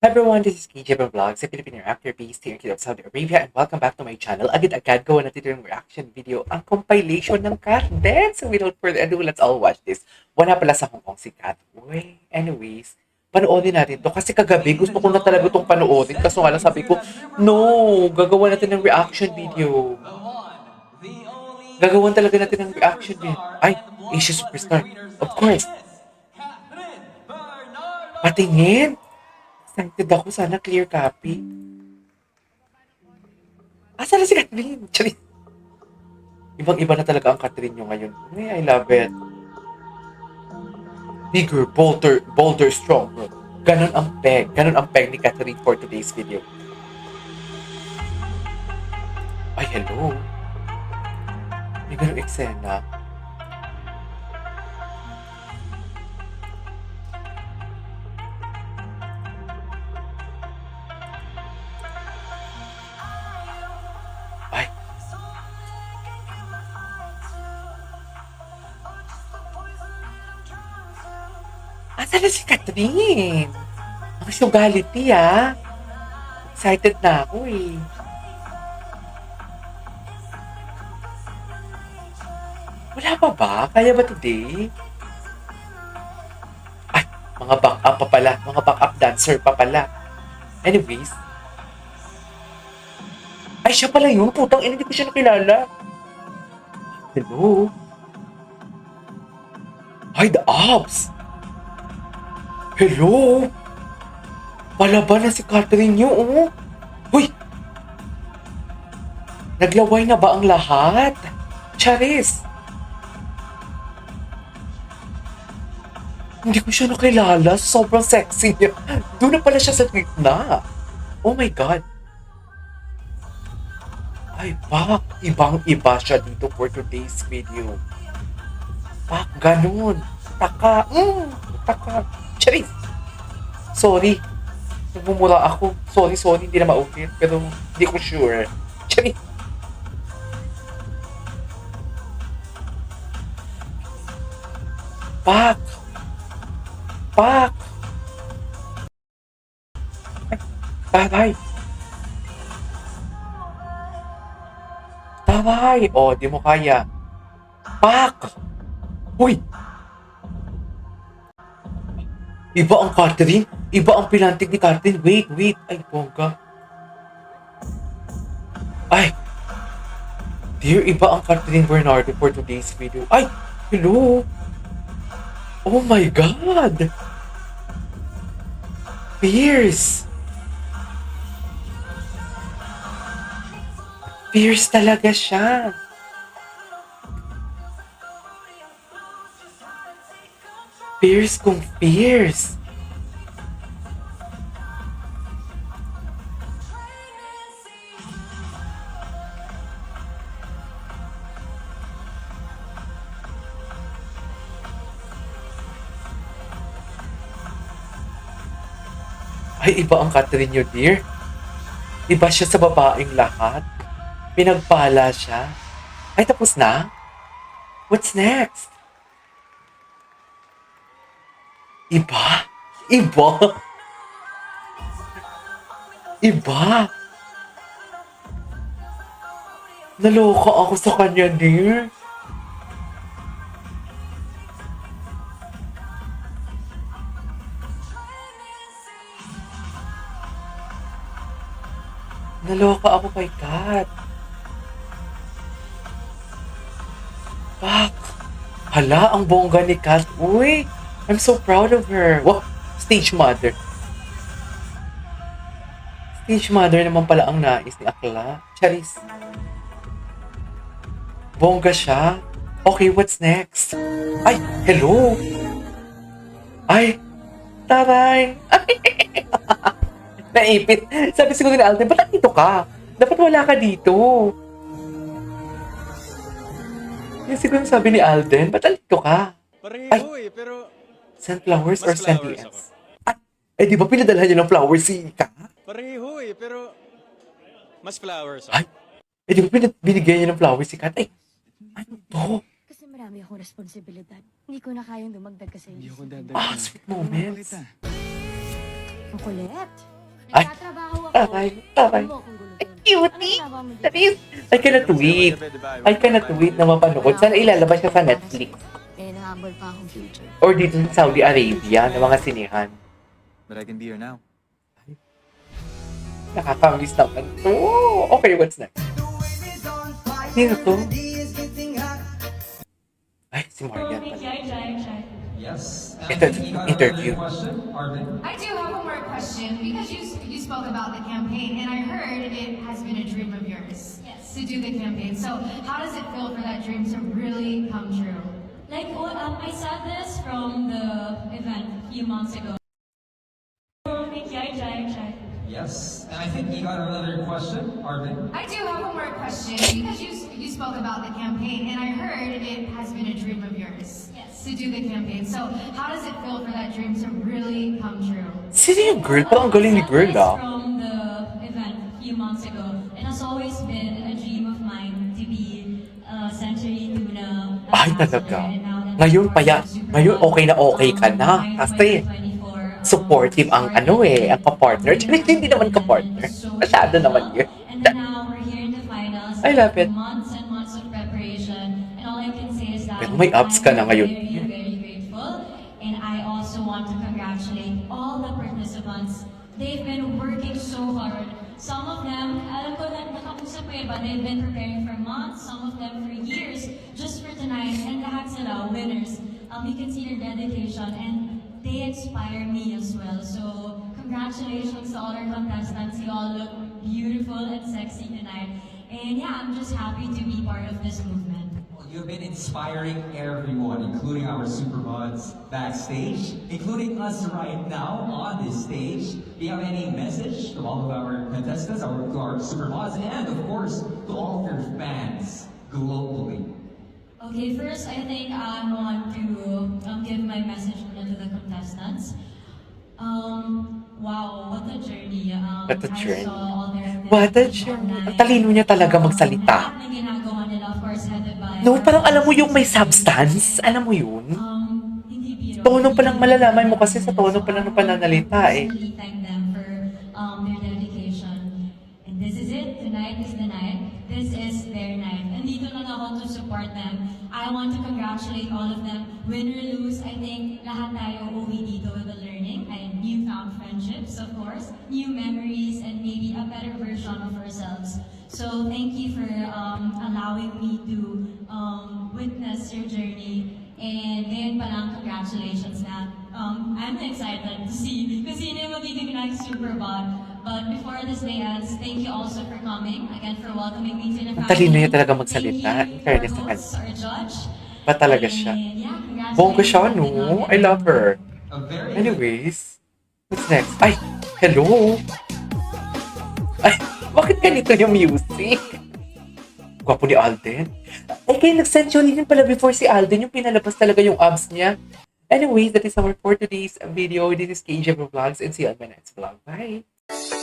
Everyone, this is KJ Vlogs, a Filipino actor based here in Saudi Arabia, and welcome back to my channel. Agad-agad gawa natin ito yung reaction video, ang compilation ng Kat Dance. So without further ado, let's all watch this. Wala pala sa Hong Kong si Kat. Uy, anyways, panoorin natin to kasi kagabi gusto ko na talaga itong panoorin. Kaso nga lang sabi ko, no, gagawa natin ng reaction video. Gagawan talaga natin ng reaction video. Ay, Asia Superstar. Of course. Patingin. Excited ako. Sana clear copy. Sana si Catherine? Charis. Ibang-iba na talaga ang Catherine nyo ngayon. Ay, I love it. Bigger, bolder, stronger. Ganon ang peg. Ganon ang peg ni Catherine for today's video. Ay, hello. May ganong eksena. Ay. Asa na si Catherine? Ang sugality, ah. Excited na ako, eh. Wala pa ba? Kaya ba today? Ay, mga back-up pa pala. Mga back-up dancer pa pala. Anyways. Ay, siya pala yun. Putang ina, hindi ko siya nakilala. Hello? Ay, the abs! Hello? Palaban na si Catherine nyo, oh. Uy! Naglaway na ba ang lahat? Charis! Hindi ko siya nakilala. Sobrang sexy niya. Doon na pala siya sa gitna. Oh my God. Ay, Pak. Ibang-iba siya dito for today's video. Pak, ganun. Taka. Taka. Charis. Sorry. Nagmumura ako. Sorry. Hindi na ma-okay. Pero hindi ko sure. Charis. Pak. Pak! Ay, taray! O, di mo kaya. Pak! Uy! Iba ang Catherine? Iba ang pinantig ni Catherine? Wait. Ay, bongga. Ay! Dear, iba ang Catherine Bernardo for today's video. Ay! Hello! Oh my God! Fierce! Fierce talaga siya. Fierce kung fierce. Ay, iba ang Catherine nyo, dear. Iba siya sa babaeng lahat. Pinagpala siya. Ay, tapos na? What's next? Iba? Naloka ako sa kanya, dear. Naloka ako kay Kat. Pak! Hala, ang bongga ni Kat. Uy! I'm so proud of her. Wow! Stage mother. Stage mother naman pala ang nais ni Akla. Charis. Bongga siya. Okay, what's next? Ay! Hello! Ay! Taray! Ay! Naipit. Sabi siguro ni Alden, ba't dito ka? Dapat wala ka dito. Yung siguro sabi ni Alden, ba't dito ka? Pareho pero Sunflowers or mas flowers Sandias? Di ba pinadalhan niyo ng flowers si Ika? pareho pero mas flowers Ay, di ba binigyan niyo ng flowers si Kat? Ay, ano to? Kasi marami akong responsibilidad. Hindi ko na kayang dumagdag kasi Hindi ako yun. dadagdag. Sweet moments. Ang kulit. Ay, Nagtatrabaho ako. taray, taray. Huwag mo akong gulutin. Ay, cutie! Ano ginagawa mo dito? Taris! I cannot wait. I cannot wait na mapanood. Sana ilalabas siya sa Netflix. Eh, nahabol pa akong future. Or dito sa Saudi Arabia, ng mga sinihan. But I can be here now. Nakakamiss naman to. Okay, what's next? Sino to? Ay, si Marian pala. Yes. Ito, interview. I do have one more question because you spoke about the campaign and I heard it has been a dream of yours to do the campaign. So how does it feel for that dream to really come true? Like, I saw this from the event a few months ago. Yes. And I think you got another question, Arvin. I do have one more question because you spoke about the campaign and I heard it has been a dream of yours to do the campaign. So how does it feel for that dream to really come true? Sino yung girl? Parang ang galing ni girl, ah. From the event a few months ago. It has always been a dream of mine to be Century Tuna. Ay, talaga. Ngayon, ngayon okay na okay ka na. Kasi, supportive ang ang kapartner. Tsaka hindi naman kapartner. Masyado naman yun. And then now we're here in the finals. I love it. Months and months of preparation. And all I can say is that Pero may abs ka na I'm ngayon. very, very grateful. And I also want to congratulate all the participants. They've been working so hard. Some of them, alam ko na nakakusap ko but they've been preparing for months, some of them for years, just for tonight. And lahat sila, winners. You can see their dedication and they inspire me as well. So, congratulations to all our contestants. You all look beautiful and sexy tonight. And yeah, I'm just happy to be part of this movement. Well, you've been inspiring everyone, including our supermods backstage, including us right now on this stage. Do you have any message to all of our contestants, our supermods, and of course, to all of your fans globally? Okay, first I think I want to give my message to the contestants. Wow, what a journey. What a journey. I saw all their What a activities journey. online. Ang talino niya talaga magsalita. Lahat ng ginagawa nila, of course, headed by No, parang alam mo yung may substance. Alam mo yun? hindi biro. Tono pa lang malalaman mo kasi sa tono pa lang ng pananalita eh. Really thank them for their dedication. And this is it. Tonight is the night. This is their night. And dito lang ako to support them. I want to congratulate all of them. Win or lose, I think lahat tayo uwi dito with a learning and newfound friendships, of course, new memories, and maybe a better version of ourselves. So thank you for allowing me to witness your journey. And ngayon pa lang, congratulations na. I'm excited to see kung sino yung magiging next Superbot. But before this day ends, thank you also for coming. Again, for welcoming me to the Ang family. talino niya talaga magsalita. Thank In you, fairness our sa kanya. hosts, our judge. Ba talaga siya? And yeah, congratulations. Bongga siya, no? I love her. A very Anyways, what's next? Ay, hello! Ay, bakit ganito yung music? Gwapo ni Alden. Ay, kaya nag-century din pala before si Alden, yung pinalabas talaga yung abs niya. Anyways, that is our for today's video. This is KJ Vlogs and see you on my next vlog. Bye!